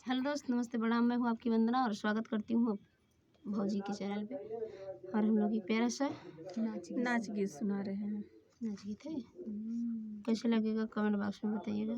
Hello दोस्त, नमस्ते, प्रणाम। मैं हूँ आपकी वंदना और स्वागत करती हूँ भौजी के चैनल पे। और हम लोग एक प्यारा सा नाच गीत सुना रहे हैं। नाच गीत है, कैसे लगेगा कमेंट बॉक्स में बताइएगा।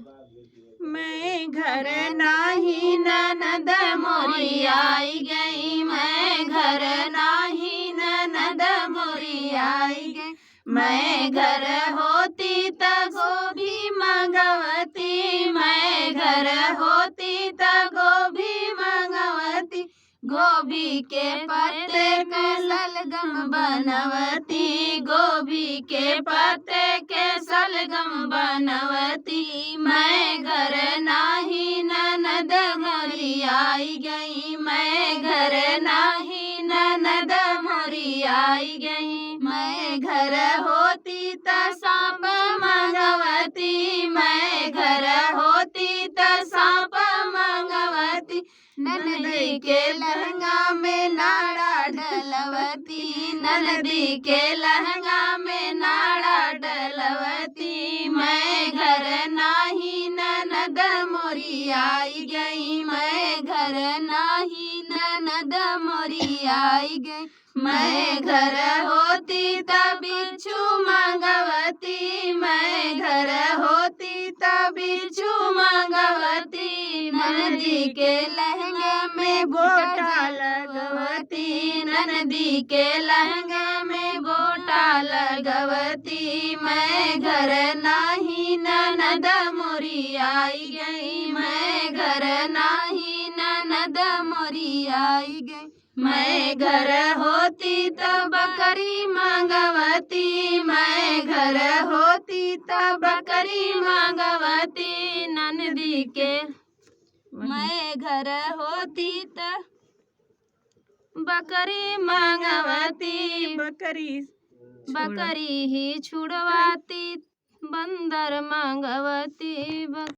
मैं घर नाही ननद मोरी आई गई, मैं घर नाही ननद मोरी आई गई। मैं घर होती त गोभी मंगवती, मैं घर होती त गोभी मंगवती। गोभी के पत्ते के सलगम बनवती, गोभी के पत्ते के सलगम बनवती। मैं घर नाही ननद मोरी आई गई, मैं घर नाही ननद मोरी आई गई। मैं घर होती त सांप मंगवती, मैं घर होती त सांप मंगवती। ननदी के लहंगा में नाड़ा डलवती, ननदी के लहंगा में नाड़ा डलवती। मैं घर नाही ननद मोरी आई गई, मैं घर नाही ननद मोरी आई गई। मैं घर होती त बिच्छू मंगवती, मैं घर होती त बिच्छू मंगवती। ननदी के लहंगे में गोटा लगवती, ननदी के लहंगे में गोटा लगवती। मैं घर नाही ननद मोरी आई गई, मैं घर नाही ननद मोरी आई गई। मैं घर होती त बकरी मंगवती, मैं घर होती त बकरी मंगवती। ननदी के मैं घर होती त बकरी मंगवती, बकरी ही छुड़वाती, बंदर मंगवती।